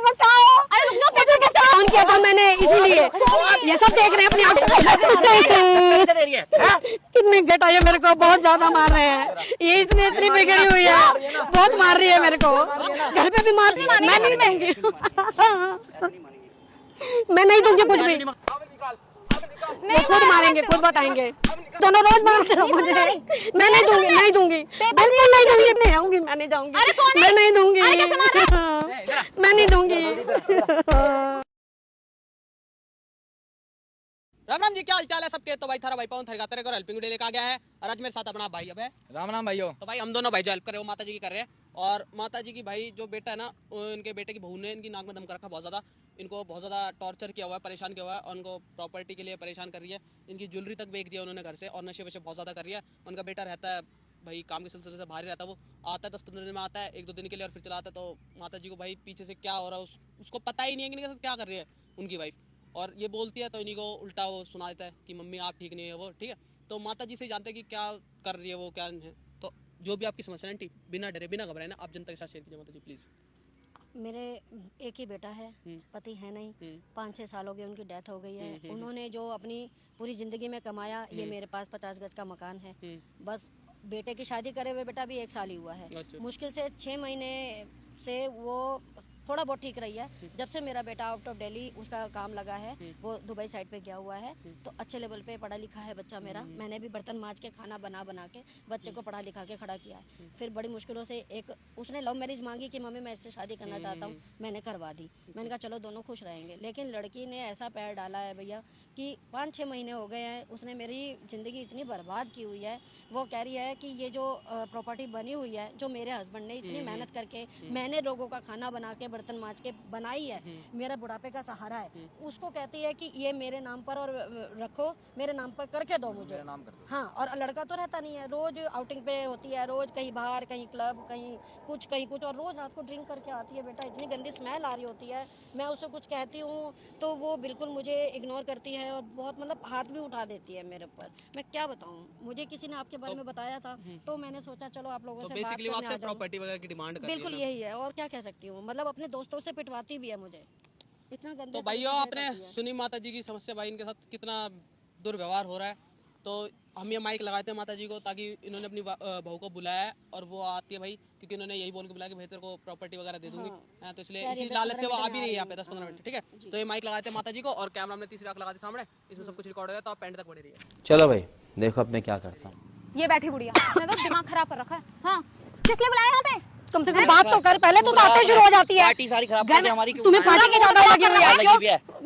बचाओ। अरे रुक जाओ, मुझे कैसे फोन किया था मैंने, इसीलिए ये सब देख रहे हैं अपनी आंखों। कितने घटा है, मेरे को बहुत ज्यादा मार रहे हैं। ये इसने इतनी बिगड़ी हुई है, बहुत मार रही है मेरे को। घर पे भी मार रही है। मैं नहीं दूंगी, मैं नहीं दूंगी कुछ भी। वो खुद मारेंगे, खुद बताएंगे। दोनों रोज मारते हो मुझे। मैं नहीं दूंगी, नहीं दूंगी, बिल्कुल नहीं दूंगी। नहीं आऊंगी, मैं नहीं जाऊंगी, मैं नहीं दूंगी, मैं नहीं दूंगी। राम राम जी, क्या हालचाल है सबके। तो भाई थारा भाई पाऊं थरगाते रहे हेल्पिंग वीडियो लेकर आ गया है। और आज मेरे साथ अपना भाई अब है। राम राम भाइयों। तो भाई हम दोनों भाई जो हेल्प कर रहे हो माता जी की कर रहे हैं। और माता जी की भाई जो बेटा है ना, इनके बेटे की बहू ने इनकी नाक में दम कर रखा बहुत ज़्यादा। इनको बहुत ज़्यादा टॉर्चर किया हुआ है, परेशान किया हुआ है। और उनको प्रॉपर्टी के लिए परेशान कर रही है। इनकी ज्वेलरी तक बेच दिया उन्होंने घर से, और नशे वशे बहुत ज़्यादा कर रही है। उनका बेटा रहता है भाई काम के सिलसिले से बाहर रहता है। वो आता है 10-15 दिन में आता है, 1-2 दिन के लिए, और फिर चला आता है। तो माता जी को भाई पीछे से क्या हो रहा है उसको पता ही नहीं है कि इनके साथ क्या कर रही है उनकी वाइफ। और ये बोलती है तो इन्हीं को उल्टा वो सुना देता है कि मम्मी आप ठीक नहीं है, वो ठीक है। तो माता जी से जानते हैं कि क्या कर रही है वो, क्या है। तो जो भी आपकी समस्या है आंटी, बिना डरे बिना घबराए ना आप जनता के साथ शेयर कीजिए माता जी प्लीज़। मेरे एक ही बेटा है, पति है नहीं। 5-6 साल हो गए उनकी डेथ हो गई है। उन्होंने जो अपनी पूरी ज़िंदगी में कमाया, ये मेरे पास 50 गज का मकान है। बस बेटे की शादी करे हुए बेटा भी 1 साल ही हुआ है। मुश्किल से 6 महीने से वो थोड़ा बहुत ठीक रही है। जब से मेरा बेटा आउट ऑफ दिल्ली उसका काम लगा है, वो दुबई साइड पे गया हुआ है, तो अच्छे लेवल पे पढ़ा लिखा है बच्चा मेरा। मैंने भी बर्तन मांज के खाना बना के बच्चे को पढ़ा लिखा के खड़ा किया है। फिर बड़ी मुश्किलों से एक उसने लव मैरिज मांगी कि मम्मी मैं इससे शादी करना चाहता हूँ, मैंने करवा दी। मैंने कहा चलो दोनों खुश रहेंगे। लेकिन लड़की ने ऐसा पैर डाला है भैया कि 5-6 महीने हो गए हैं, उसने मेरी ज़िंदगी इतनी बर्बाद की हुई है। वो कह रही है कि ये जो प्रॉपर्टी बनी हुई है, जो मेरे हस्बैंड ने इतनी मेहनत करके, मैंने लोगों का खाना बना के बर्तन मांज के बनाई है, मेरा बुढ़ापे का सहारा है, उसको कहती है कि ये मेरे नाम पर और रखो, मेरे नाम पर करके दो मुझे। नाम कर दो। हाँ, और लड़का तो रहता नहीं है, रोज आउटिंग पे होती है, रोज कहीं बाहर, कहीं क्लब, कहीं कुछ, और रोज रात को ड्रिंक करके आती है। बेटा इतनी गंदी स्मेल आ रही होती है, मैं उससे कुछ कहती हूँ तो वो बिल्कुल मुझे इग्नोर करती है और बहुत मतलब हाथ भी उठा देती है मेरे ऊपर। मैं क्या बताऊँ, मुझे किसी ने आपके बारे में बताया था, तो मैंने सोचा चलो आप लोगों से बात करने आ जाऊं। प्रॉपर्टी वगैरह की डिमांड कर बिल्कुल यही है, और क्या कह सकती हूँ। मतलब अपने दोस्तों से पिटवाती भी है मुझे, इतना गंदा। तो भाइयों आपने सुनी माता जी की समस्या, भाई इनके साथ कितना दुर्व्यवहार हो रहा है। तो हम ये माइक लगाते हैं माता जी को, ताकि इन्होंने अपनी बहू को बुलाया है और वो आती है भाई, क्योंकि इन्होंने यही बोल के बुलाया कि भाई तेरे को प्रॉपर्टी वगैरह दे दूंगी। हाँ, तो इसलिए इसी लालच से वो आ भी रही है यहाँ पे 10-15 मिनट, ठीक है। तो ये माइक लगाते हैं माता जी को, और कैमरा हमने तीसरी आंख लगा दी सामने, इसमें सब कुछ रिकॉर्ड हो गया। तो आप एंड तक बने रहिए। चलो भाई देखो अब मैं क्या करता हूँ। ये बैठी बुढ़िया ने तो दिमाग खराब कर रखा है। हाँ, किस लिए बुलाया यहाँ पे? कम से कम बात तो कर, पहले तो बातें शुरू हो जाती है। पार्टी सारी खराब कर दी हमारी। तुम्हें पार्टी की ज्यादा लगी हुई है। क्यों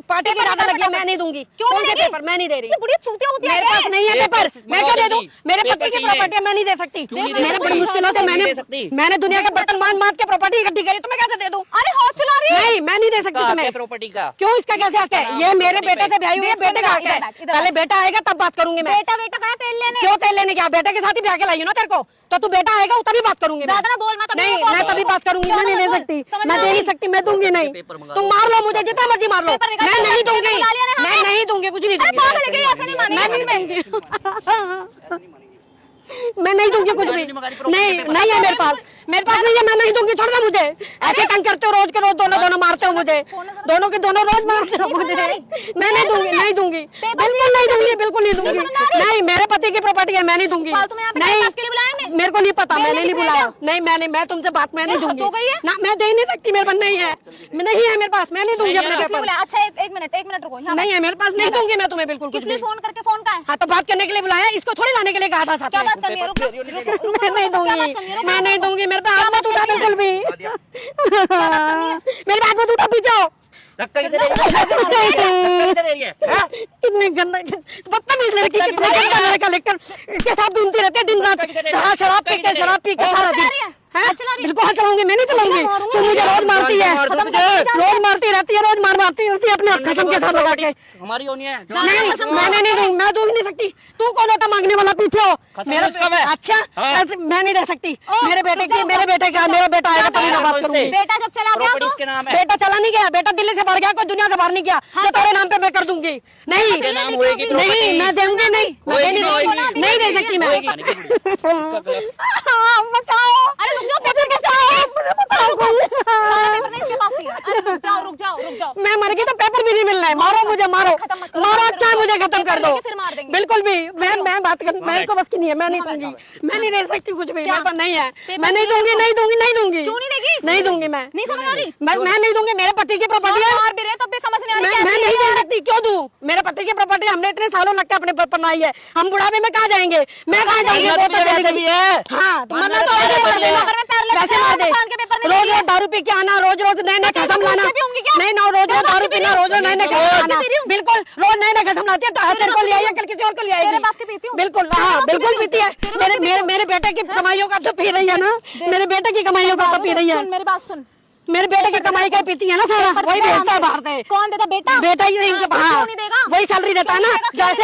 पार्टी की ज्यादा लगी है? मैं नहीं दूंगी। क्यों नहीं देगी? पेपर मैं नहीं दे रही। ये बुढ़िया चूतिया होती है। मेरे पास नहीं है पेपर, मैं क्या दे दूं? मेरे पति की प्रॉपर्टी मैं नहीं दे सकती। मेरे बड़ी मुश्किलों से मैंने दुनिया के बर्तन मांज के प्रॉपर्टी इकट्ठी करी, तो मैं कैसे दे दूं? अरे हाथ चला रही है। नहीं, मैं नहीं दे सकती तुम्हें प्रॉपर्टी का। क्यों? इसका कैसे हक है? ये मेरे बेटे से ब्याही हुई है, बेटे का हक है। पहले बेटा आएगा तब बात करूंगी मैं। बेटा गया तेल लेने। क्यों तेल लेने? क्या बेटे के साथ ही ब्याह के लाई हूं ना तेरे को, तो तू बेटा आएगा तभी बात करूंगी। ज्यादा ना बोल, मैं तभी नहीं, मैं तभी बात करूंगी। मैं नहीं दे सकती, मैं दे नहीं सकती, मैं दूंगी नहीं। तुम मार लो मुझे, जितना मर्जी मार लो, मैं नहीं दूंगी, मैं नहीं दूंगी, कुछ नहीं दूंगी। मैं नहीं दूंगी, मैं नहीं दूंगी कुछ भी। नहीं है मेरे पास नहीं है, मैं नहीं दूंगी। छोड़ दो मुझे, ऐसे तंग करते हो रोज के रोज, दोनों मारते हो मुझे, दोनों के दोनों रोज मारते हो मुझे। मैं नहीं दूंगी, बिल्कुल नहीं दूंगी। नहीं, मेरे पति की प्रॉपर्टी है, मैं नहीं दूंगी। नहीं, मेरे को नहीं पता, मैंने नहीं बुलाया। नहीं, मैं तुमसे बात मैं नहीं दूंगी ना, मैं दे नहीं सकती, मेरे पास नहीं है, नहीं है मेरे पास, मैं नहीं दूंगी अपने पेपर। अच्छा एक मिनट रुको, नहीं है मेरे पास, नहीं दूंगी मैं तुम्हें बिल्कुल कुछ भी। फोन करके फोन का है? हाँ, तो बात करने के लिए बुलाया, इसको थोड़ी लाने के लिए कहा था साथ में। बात करनी है? रुको, मैं नहीं दूंगी, मैं नहीं दूंगी। मेरे पे हाथ मत उठा बिल्कुल भी। मेरे पे हाथ मत उठा, पीछे आओ। कितने गंदा बदतमीज लड़की, कितना गंदा लड़का, लेकर इसके साथ घूमती रहती है दिन रात। शराब पी के सारा दिन। बिल्कुल चलाऊंगी, मैं नहीं चलाऊंगी। तू मुझे रोज मारती है, रोज मारती रहती है, रोज मारती रहती है अपने कसम के साथ लगा के। हमारी होनी है। नहीं, मैंने नहीं दूंगी, मैं दूंगी नहीं सकती। तू कौन होता मांगने वाला? पीछे हो मेरा। अच्छा, ऐसे मैं नहीं दे सकती। मेरे बेटे का मेरा बेटा आएगा तभी मैं बात करूंगी। बेटा जब चला गया तो? बेटा चला नहीं गया, बेटा दिल्ली से बाहर गया, कोई दुनिया से बाहर नहीं गया। तो तेरे नाम पे मैं कर दूंगी। नहीं, मैं दूंगी नहीं, नहीं दे सकती मैं। बचाओ, अरे रुक जाओ, कर दो, फिर मार देंगे। बिल्कुल भी। मैं बात कर, मेरे को बस की नहीं है, मैं नहीं दूंगी, मैं नहीं दे सकती कुछ भी, मेरे पास नहीं है, मैं नहीं दूंगी, नहीं दूंगी, नहीं दूंगी। क्यों नहीं देगी? नहीं दूंगी मैं, नहीं समझ आ रही? मैं नहीं दूंगी, मेरे पति की प्रॉपर्टी है, मार भी रहे तब भी समझ नहीं आ रही। मैं नहीं दे सकती, क्यों दूं? मेरे पति की प्रॉपर्टी हमने इतने सालों लगता अपने पर बनाई है, हम बुढ़ापे में कहाँ जाएंगे? मैं कहाँ जाऊंगी? वो तो चली गई है। हाँ, तो मरना तो आगे कर देना, पैसे मार दे, रोज रोज दारू पी के आना, रोज रोज नए नए खसम लाना, नहीं ना रोज रोज दारू पीना, रोज रोज नए नए खसम लाना, बिल्कुल रोज नए नए खसम लाती है, तो आज तेरे को ले आएगी, कल किसी और को ले आएगी, बिल्कुल। हाँ बिल्कुल पीती है, मेरे बेटे की कमाइयों का तो पी रही है ना, मेरे बेटे की कमाइयों का तो पी रही है, मेरी बात सुन, मेरे बेटे की कमाई का पीती है ना सारा, वही भेजता है बाहर से। कौन देता? बेटा बेटा ही नहीं, हाँ वही सैलरी देता है ना, जैसे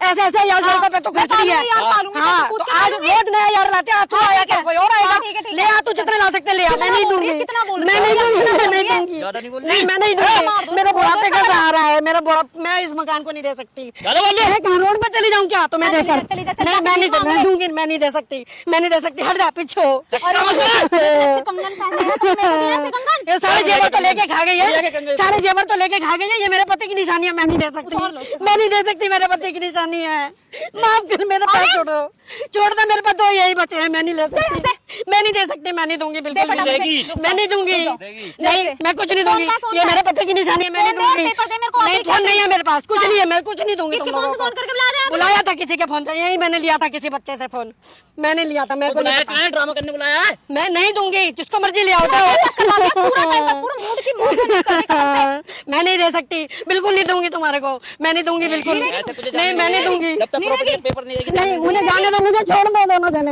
ऐसे ऐसे यार लड़कों पे तो खर्च रही है। हाँ तो आज रोज नया यार लाते हैं, तू आया क्या कोई और आएगा? ले आ, तू जितने ला सकते ले आ, मैं नहीं दूंगी, मैं नहीं दूंगी, मैं नहीं दूंगी, नहीं मैं नहीं दूंगी, मेरे बुढ़ापे का सहारा है, मेरा बुढ़ा, मैं इस मकान को नहीं दे सकती। कहाँ रोड पे चली जाऊँ क्या? तो मैं देकर नहीं, मैं नहीं दूंगी, मैं नहीं दे सकती, मैं नहीं दे सकती, हट जा पीछे हो। ये सारे जेवर तो लेके खा गई है, सारे जेवर तो लेके खा गई है, ये मेरे पति की निशानी है, मैं नहीं दे सकती, मैं नहीं दे सकती, मेरे पति की निशानी है, माफ कर, मेरे पास छोड़ो, छोड़ दो, मेरे पास 2 यही बचे हैं, मैं नहीं ले सकती, मैं नहीं दे सकती, मैं नहीं दूंगी, बिल्कुल भी मैं नहीं दूंगी, नहीं मैं कुछ नहीं दूंगी, ये मेरे पति की निशानी है, मैं नहीं दूंगी, नहीं फोन नहीं है मेरे पास, कुछ नहीं है, मैं कुछ नहीं दूंगी। बुलाया था किसी के फोन से, यही मैंने लिया था किसी बच्चे से फोन, मैंने लिया था, मेरे को ड्रामा करने बुलाया है। मैं नहीं दूंगी, जिसको मर्जी ले आओ, मैं नहीं दे सकती, बिल्कुल नहीं दूंगी तुम्हारे को, मैं नहीं दूंगी, बिल्कुल नहीं, मैं नहीं दूंगी, पेपर नहीं देगी। नहीं मुझे जाने दो, मुझे छोड़ दो, दोनों जने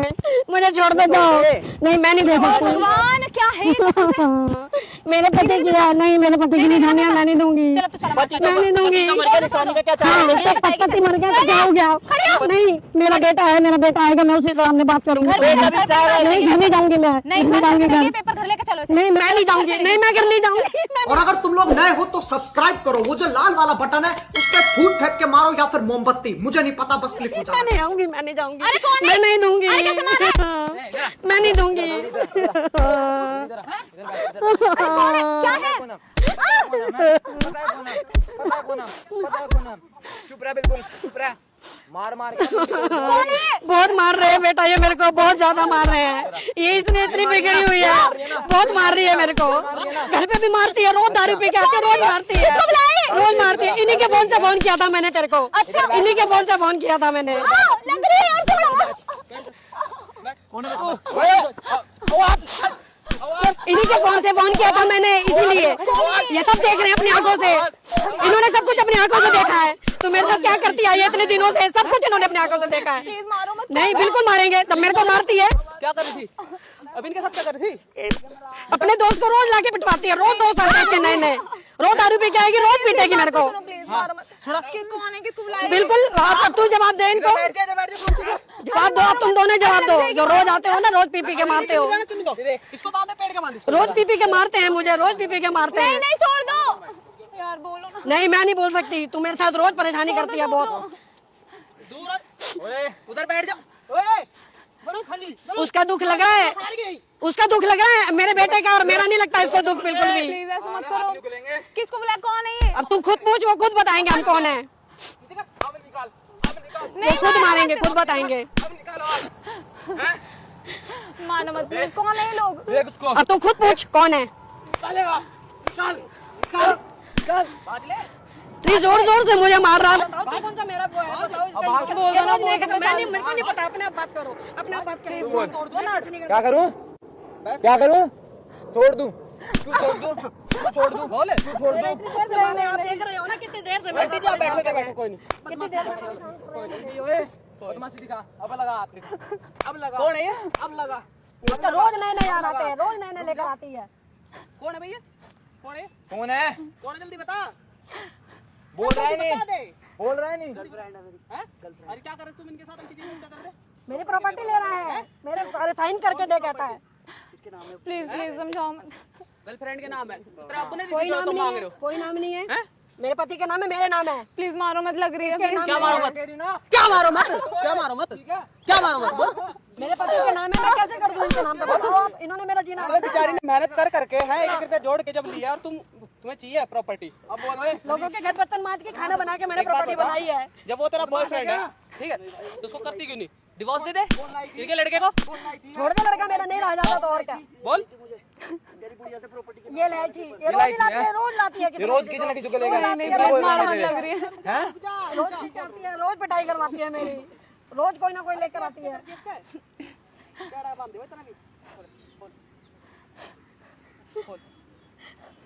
मुझे छोड़ दो, जाओ, नहीं मैं नहीं दे सकती। भगवान क्या है? मेरे पति की है, नहीं मेरे पति की निशानी है, मैं नहीं दूंगी, मैं नहीं दूंगी। पति मर गया तो क्या हो गया? नहीं मेरा बेटा है, मेरा बेटा आएगा, मैं उसी से सामने बात करूंगी, नहीं घर नहीं जाऊंगी, मैं नहीं जाऊंगी, पेपर घर लेके चलो। नहीं मैं नहीं जाऊंगी, नहीं मैं घर नहीं जाऊंगी। और अगर तुम लोग नए हो तो सब्सक्राइब करो, वो जो लाल वाला बटन है उस पे फूट फेंक के मारो या फिर मोमबत्ती, मुझे नहीं पता, बस क्लिक हो जाए। मैं नहीं आऊंगी, मैं नहीं जाऊंगी, अरे कौन है? मैं नहीं दूंगी, मैं नहीं दूंगी। क्या है? चुप रहा, बिल्कुल चुप रहा, मार मार के बहुत मार रहे हैं बेटा, ये मेरे को बहुत ज्यादा मार रहे हैं, ये इसने इतनी बिगड़ी हुई है, बहुत मार रही है मेरे को, घर पे भी मारती है, रोज दारू पी के आके रोज मारती है, रोज मारती है। इन्हीं के फोन से फोन किया था मैंने तेरे को, इन्हीं के फोन से फोन किया था मैंने। इन्हीं के फोन से फोन किया था मैंने, इसीलिए ये सब देख रहे हैं अपनी आंखों से, इन्होंने सब कुछ अपनी आंखों से देखा है, तो मेरे साथ क्या करती आई है इतने दिनों से, सब कुछ इन्होंने अपनी आंखों से देखा है। नहीं बिल्कुल मारेंगे, तब मेरे को मारती है। क्या कर रही थी अब इनके साथ? क्या कर रही थी? अपने दोस्त को रोज लाके पिटवाती है, रोज दोस्त आते हैं नए नए, रोज दारू पी के आएगी, रोज पीटेगी मेरे को। कौन है, किसको बुलाया? बिल्कुल अब तू जवाब दे इनको, जवाब दो, अब तुम दोनों जवाब दो, जो रोज आते हो ना, रोज पी पी के मारते हो, इसको बांधे, पेड़ के बांधे, रोज पी पी के मारते हैं मुझे, रोज पी पी के मारते हैं। नहीं छोड़ दो यार, बोलो ना। नहीं मैं नहीं बोल सकती, तू मेरे साथ रोज परेशानी करती है बहुत। उधर बैठ जाओ, उसका दुख लग रहा है, उसका दुख लग रहा है, मेरे बेटे का, और मेरा नहीं लगता इसको दुख बिल्कुल भी। प्लीज ऐसा मत करो। किसको बुलाया? कौन है ये? अब तू खुद पूछ, वो खुद बताएंगे हम कौन है, वो खुद मारेंगे, खुद बताएंगे। मानो मत प्लीज, कौन है ये लोग? अब तू खुद पूछ कौन है, प्लीज जोर जोर से मुझे मार रहा है। कौन सा मेरा वो है, बताओ इसका, मेरे को नहीं पता, अपने आप बात करो, अपने आप बात करो। क्या करूं, क्या करूं? छोड़ दूं, तू छोड़ दूं, तू छोड़ दूं, बोले तू छोड़ दूं। आप देख रहे हो ना कितनी देर से बैठो, बैठो, कोई नहीं, कितनी देर बदमाशी दिखा, अब लगा हाथ, अब लगा। कौन है ये? अब लगा, इसका रोज नए नए यार आते हैं, रोज नए नए लेकर आती है। कौन है भैया? कौन है? कौन है? कौन है? जल्दी बता, बोल रहा है नहीं, बता दे। बोल रहा है नहीं। हैं? अरे क्या कर रहे तुम इनके साथ? हम क्या कर रहे? मेरी प्रॉपर्टी ले रहा है, मेरे सारे साइन करके दे कहता है। प्लीज प्लीज समझाओ मत। गर्लफ्रेंड के नाम है, तेरा अब्बू ने दी कोई थी जो नाम तुम नहीं मांग है, रहे हो? कोई नाम नहीं है, हैं? मेरे पति का नाम है, मेरे नाम है। प्लीज मारो मत, लग रही है please। क्या मारो मत, क्या मारो मत, क्या मारो मत, क्या मारो मत, बोल। मेरे पति के नाम है, मैं कैसे कर दूं इनके नाम पे? बताओ आप, इन्होंने मेरा जीना अरे बेचारी ने मेहनत कर करके है 1 रुपया जोड़ के जब लिया, और तुम्हें चाहिए प्रॉपर्टी। अब बोलो, लोगों के घर बर्तन मांज के खाना बना के मैंने प्रॉपर्टी बनाई है। जब वो तेरा बॉयफ्रेंड है, ठीक है, तो उसको करती क्यों नहीं? डिवोर्स दे दे इनके लड़के को। छोड़ दे, लड़का मेरा नहीं रह जाता तो और क्या। बोल। ये लाई थी, ये रोज लाती है, रोज लाती है, रोज किसी ना किसी को लेकर नहीं प्लीज मारो मत, लग रही है। रोज ठीक आती है, रोज पिटाई करवाती है मेरी, रोज कोई ना कोई लेकर आती है।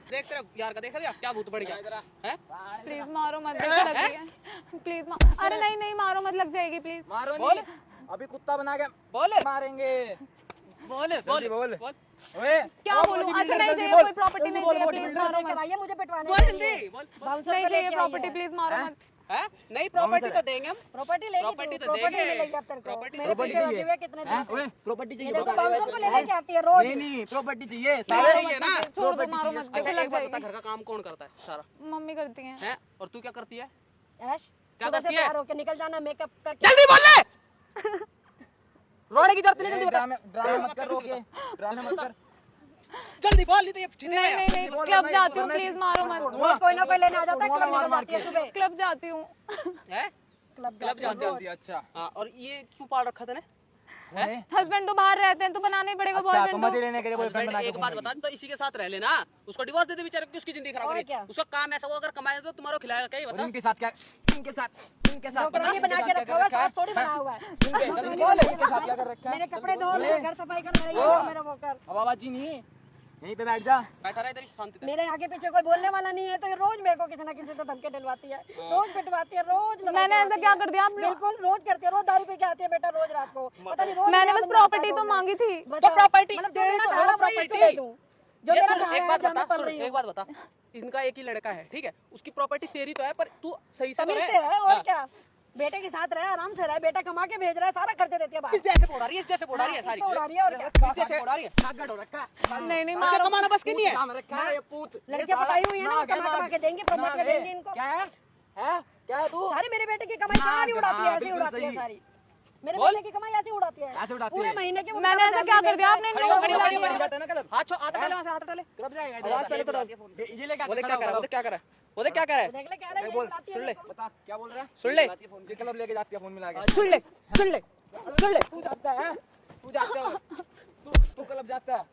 देख तेरा यार का, देख रहा क्या भूत बढ़ गया है? प्लीज मारो मत, देख लग रही है। प्लीज अरे नहीं नहीं मारो मत, लग जाएगी प्लीज। मारो बोल। नहीं, अभी कुत्ता बना के बोले, मारेंगे। बोले, बोल बोल, बोल। ओए क्या बोलूं? अच्छा नहीं चाहिए, कोई प्रॉपर्टी नहीं चाहिए, प्लीज मारो मत। कराइए मुझे पिटवाने बोल के लिए। जल्दी, बोल। नहीं चाहिए प्रॉपर्टी, प्लीज मारो मत। है? नहीं प्रॉपर्टी तो देंगे हम। प्रॉपर्टी लेगी, प्रॉपर्टी तो प्रॉपर्टी देंगे। मिलेगी अब तेरे को। प्रॉपर्टी मेरे प्रॉपर्टी पीछे चाहिए। लगे हुए कितने दिन। ओए प्रॉपर्टी चाहिए, देखो बता। 500 को ले लेके आती है रोज। नहीं प्रॉपर्टी चाहिए, सारे सारे चाहिए ना। छोड़ दो, मारो मत, अच्छा देखो एक लग बात बता, जाएगी। घर का काम कौन करता है सारा? मम्मी करती हैं। है? और तू क्या करती है? ऐश क्या सुबह से करती है? तैयार होके निकल जाना, मेकअप करके। जल्दी बोल ले। रोने की जरूरत नहीं, जल्दी बता। ड्रामे मत कर, रोके ड्रामे मत कर। जल्दी बोल, नहीं तो ये जीते नहीं नहीं नहीं, क्लब जाती हूँ, प्लीज मारो मत। रोज कोई ना कोई लेने आ जाता है, क्लब निकल जाती है सुबह। क्लब जाती हूँ। है? क्लब क्लब जाते हो? अच्छा हाँ, और ये क्यों पाल रखा था ने? हस्बैंड तो बाहर रहते हैं, तो बनाना ही पड़ेगा अच्छा तो बॉयफ्रेंड मजे को। लेने के लिए बॉयफ्रेंड बना के एक बात बता, तो इसी के साथ रह लेना, उसको डिवोर्स दे दे बेचारे को, उसकी जिंदगी खराब और करी। क्या? उसका काम ऐसा, वो अगर कमाए तो तुम्हारा खिलाएगा क्या? ये और बता। इनके साथ क्या, इनके साथ नौकरानी बना के रखा हुआ है, सास थोड़ी बना हुआ है। इनके साथ क्या कर रखा है? मेरे कपड़े धो, मेरे घर सफाई कर, मेरा ये कर, मेरा वो कर। अब आवाज जी नहीं, यहीं पे बैठ जा। बैठा रहा इधर ही शांति से। मेरे आगे पीछे कोई बोलने वाला नहीं है, तो ये रोज मेरे को किसी ना किसी से धमके दिलवाती है, रोज पिटवाती है, रोज लड़ाई मैंने ऐसा करवाती क्या है। कर दिया? आप लोग- बिल्कुल रोज करती है, रोज दारू पी के आती है बेटा, रोज रात को। पता नहीं रोज मैंने क्या बस बनना प्रॉपर्टी आता तो है मांगी थी। बताओ। तो प्रॉपर्टी मतलब जो दे मेरा दो, चाह रहा है, वही इसको दे दूं। जो ये मेरा सुन, चाह एक रहा है, बात जो मैं बता, पढ़ सुन, रही हूँ। एक बात बता, इनका एक ही लड़का है, ठीक है, उसकी प्रॉपर्टी तेरी तो है, पर तू सही से तो तमीज रहे। से रहे, और हाँ। क्या। बेटे के साथ रहे, आराम से रहे, बेटा कमा के भेज रहा है, सारा खर्चे देती है बाहर। इस जैसे बोल रही है, इस जैसे बोल रही है सारी। इसको उड़ा रही है, और क्या। इस जैसे बोल रही है। नहीं नहीं उसका मारो। कमाना बस की नहीं है। काम रखा है ये पूत। लड़कियां पटाई हुई है ना, कमा कमा के देंगे, प्रमोट के देंगे इनको। क्या है? हैं? क्या है तू? सारी मेरे बेटे की कमाई सारी उड़ाती है, ऐसे बिल्कुल उड़ाती है सही। सारी। मेरे बोल। बेटे की कमाई ऐसे उड़ाती है, ऐसे उड़ाती पूरे है। महीने की वो मैंने ऐसा क्या कर दिया? आपने खड़ी हो, खड़ी हो, खड़ी हो, खड़ी हो। जाता है ना क्लब। हाथ छो, हाथ डाले वहाँ से, हाथ डाले। क्लब जाएगा आवाज पहले तो डाल। ये लेके वो देख क्या कर रहा है, वो देख क्या कर रहा है, वो देख क्या कर रहा है। देख ले क्या रहा है, ये बोल, उड़ाती है सुन ले। मेरे को। बता क्या बोल रहा है? सुन ले, ये क्लब लेके जाती है फोन मिला के। सुन ले, सुन ले, सुन ले। तू जाता है, तू जाता है, तू क्लब जाता है।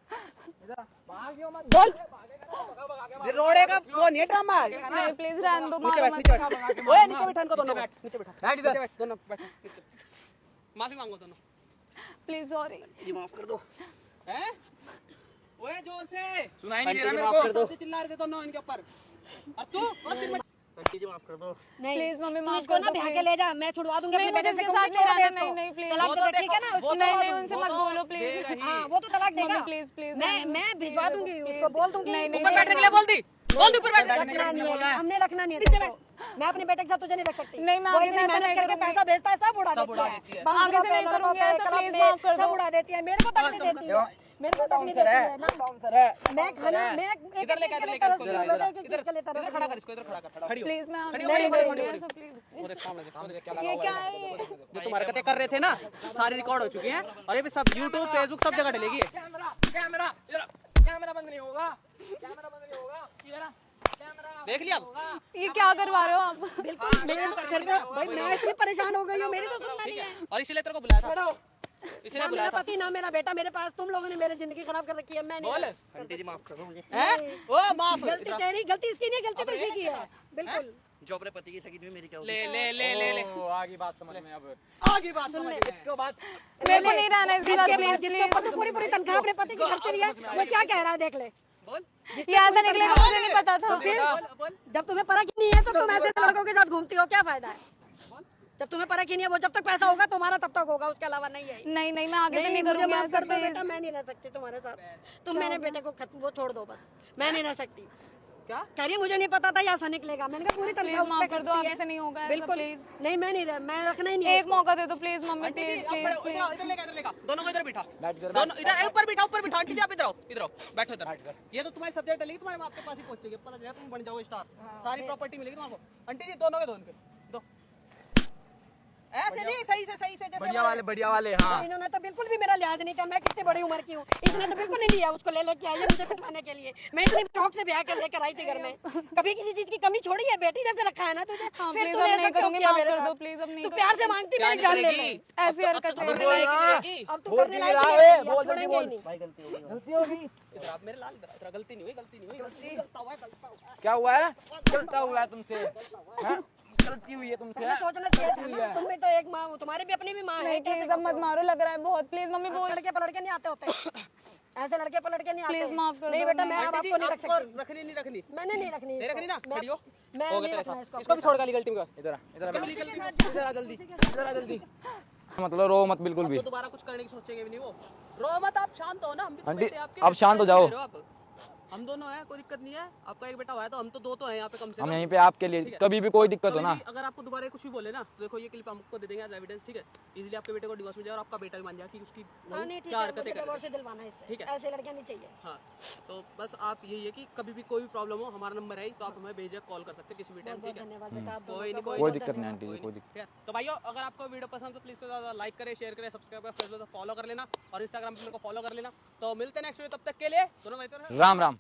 इधर भागियो मत। बोल। ये रोड़े का वो नहीं ड्रामा। नहीं प्लीज रहने दो, नीचे मारो बैठ, मत। नीचे बैठ। ओए नीचे बैठा इनको दोनों, नीचे बैठा, बैठ इधर। नीचे बैठ, दोनों बैठ। माफी मांगो दोनों। Please sorry. जी माफ कर दो। हैं? ओए जोर से। सुनाई नहीं दे रहा आंटी जी, मेरे माफ को। कर दो। सबसे चिल्ला रहे थे दोनों इनके ऊपर। और तू बस सिर्फ आंटी जी माफ कर दो। नहीं प्लीज मम्मी माफ उसको कर ना दो, बिहार के प्लीज। ले जा, मैं छुड़वा दूंगी नहीं, अपने बेटे मुझे से, इसके साथ क्योंकि छोड़ नहीं दे रहना, इसको। नहीं, please। तलाक वो दे तो दे, ठीक है ना, देखो, उसको वो तो नहीं छोड़ नहीं दूंगी। उनसे मत बोलो प्लीज। देगा ही। हाँ, वो तो तलाक देगा। Mummy please please. मैं भिजवा दूंगी उसको, बोल दूंगी नहीं, नहीं, ऊपर बैठने के लिए बोल दी, बोल दी ऊपर बैठ। रखना नहीं है, हमने रखना नहीं है तेरे को। मैं अपने बेटे के साथ तुझे नहीं रख सकती। नहीं, मैं वो आगे इतनी से ऐसा मेहनत नहीं करके करूंगी। पैसा भेजता है, सब उड़ा सब उड़ा देती देती है। है। आगे से नहीं करूंगी ऐसा, प्लीज माफ कर सब दो। उड़ा देती है, मेरे को तक नहीं देती है, मेरे को तक नहीं देती है ना। बाउंसर है। मैं खाना, मैं एक इधर चीज लेकर के लिए लेकर तरसती इसको हूँ, इधर एक चीज के लिए इधर तरसती खड़ा हूँ। कर इसको, इधर खड़ा कर, खड़ी हो। प्लीज मैं आगे खड़ी नहीं हो, खड़ी हो, करूंगी खड़ी हो। ऐसा प्लीज। वो देख सामने देख, सामने देख क्या ये लगा हुआ क्या है। है? जो तुम हरकतें कर रहे थे ना, सारी रिकॉर्ड हो चुकी हैं, और ये भी सब यूट्यूब फेसबुक सब जगह डलेगी। कैमरा कैमरा इधर, कैमरा बंद नहीं होगा, कैमरा बंद नहीं होगा। इधर आ, कैमरा देख लिया अब? ये क्या करवा रहे हो आप? बिल्कुल मेरे सिर पे भाई, मैं इतनी परेशान हो गई हूँ, मेरी तो सुनना नहीं ठीक है। है, और इसीलिए तेरे को बुलाया था, इसीलिए ना बुलाया मेरा था। पति ना मेरा बेटा, मेरे पास तुम लोगों ने मेरी जिंदगी खराब कर रखी है, मैं नहीं। बोल। आंटी जी माफ कर दो मुझे। हैं? ओ माफ। गलती तेरी, गलती इसकी नहीं, गलती तो इसी की है। बिल्कुल जो अपने पति की सगी हुई मेरी क्या ले ले ले ले ले। आगे बात समझ में अब। आगे बात सुन ले। इसके बाद मेरे को नहीं रहना इसके साथ प्लीज जिसके ऊपर तो पूरी पूरी तनख्वाह अपने पति की खर्च रही है, वो क्या कह रहा है देख ले। बोल ये ऐसा निकलेगा, मुझे नहीं पता था। बोल बोल। जब तुम्हें परख ही नहीं है तो तुम ऐसे लड़कों के साथ घूमती हो, क्या फायदा है? जब तुम्हें परख ही नहीं है, वो जब तक पैसा होगा तुम्हारा तब तक होगा, उसके अलावा नहीं है। नहीं नहीं मैं आगे से नहीं मुझे करूंगी माफ ऐसा कर दो प्लीज। बेटा, मैं नहीं रह सकती तुम्हारे साथ। तुम मेरे बेटे को वो छोड़ दो बस, मैं नहीं रह सकती। क्या कह रही है मुझे नहीं पता था ये ऐसा निकलेगा। मैंने कहा पूरी प्लीज तनख्वाह माफ उस पे कर दो, खर्चती आगे है। से नहीं होगा ऐसा, बिल्कुल प्लीज। नहीं, मैं रखना ही नहीं है एक इसको। मौका दे दो please mummy, aunty ji please आप प्लीज खड़े हो, इधर लेगा, इधर लेगा, दोनों को इधर बिठा, बैठ इधर, दोनों इधर ऊपर बिठा, ऊपर बिठा। आंटी जी आप इधर आओ, इधर आओ, बैठो इधर। ये तो तुम्हारी सब्जेक्ट डलेगी, तुम्हारे आपके पास ही पहुंचेगी, पता चलेगा तुम बन जाओगे स्टार, सारी प्रॉपर्टी मिलेगी तुम्हारे को। आंटी जी दोनों के दो, इनके दो, ऐसे नहीं, सही से जैसे बढ़िया वाले हाँ। इन्होंने तो बिल्कुल भी मेरा लिहाज नहीं किया। मैं कितनी बड़ी उम्र की हूँ, इसने तो बिल्कुल नहीं लिया। उसको ले लेके आई है मुझे पिटवाने के लिए। मैं इतनी शौक से ब्याह कर लेकर आई थी घर में। कभी किसी चीज की कमी छोड़ी है? बेटी जैसे रखा है ना तुझे, हाँ, फिर प्लीज तूने अब ऐसा नहीं क्यों करूंगी, किया माफ मेरे कर दो साथ? प्लीज, अब नहीं तू प्यार से मांगती, क्या मेरी जान ले निकलेगी? ले। ऐसी हरकत अब तो है। करने लायक ही रहेगी। अब तू करने लायक बोल नहीं है, बोल अब छोड़ेंगे ही नहीं। गलती होगी। इधर आप मेरे लाल, इधर गलती नहीं हुई, गलती नहीं हुई, गलता हुआ है, गलता हुआ है। क्या हुआ है? गलता हुआ है तुमसे, हाँ? गलती हुई है तुमसे। तुम्हें सोचना चाहिए था ना, तुम भी तो एक माँ हो, तुम्हारी भी अपनी भी माँ है। नहीं प्लीज अब मत मारो, लग रहा है बहुत, प्लीज मम्मी बोल। लड़के पलट के नहीं आते होते, ऐसे लड़के पलट के नहीं आते। प्लीज माफ कर नहीं दो, बेटा, मैं अब आंटी जी आपको नहीं रख आपको सकती। रखनी नहीं रखनी, मैंने नहीं रखनी नहीं रखनी ना, मैं खड़ी हो, मैं हो गया नहीं तेरे रखना साथ। इसको। इसको भी छोड़ गाली गलती में, इधर आ, इधर आ, गली गलती में, इधर आ जल्दी, इधर आ जल्दी। मतलब रो मत बिल्कुल भी। तो दोबारा कुछ करने की सोचेंगे भी नहीं वो। रो मत, आप शांत हो ना, हम भी तो आंटी, बेटे आपके, अब शांत हो जाओ। ले रहे आप। हम दोनों हैं, कोई दिक्कत नहीं है। आपका एक बेटा हुआ है तो हम तो दो तो हैं यहाँ पे कम से हम कम। यहीं पे आपके लिए ठीक है। कभी भी कोई दिक्कत हो कभी ना। भी अगर आपको दोबारा कुछ भी बोले ना तो देखो ये क्लिप हमको दे देंगे एज एविडेंस, ठीक है। इजीली आपके बेटे को डिवोर्स मिल जाए और आपका बेटा भी मान जाए कि उसकी हाँ बहू नहीं ठीक क्या है, हरकतें मुझे कर रही डिवोर्स है। से दिलवाना है इससे। ठीक है। ऐसे लड़कियां नहीं चाहिए। हाँ, तो बस आप यही है कि कभी भी कोई भी प्रॉब्लम हो, हमारा नंबर है तो आप हमें बेझिझक कॉल कर सकते हैं किसी भी टाइम, बहुत ठीक है। धन्यवाद बेटा, आप कोई नहीं, कोई दिक्कत नहीं आंटी जी, कोई दिक्कत। ठीक है। तो भाइयों अगर आपको वीडियो पसंद तो प्लीज लाइक करें, शेयर करें, सब्सक्राइब करें, फेसबुक पर फॉलो कर लेना और इंस्टाग्राम पे मेरे को फॉलो कर लेना। तो मिलते हैं नेक्स्ट वीडियो, तब तक के लिए दोनों भाई राम राम।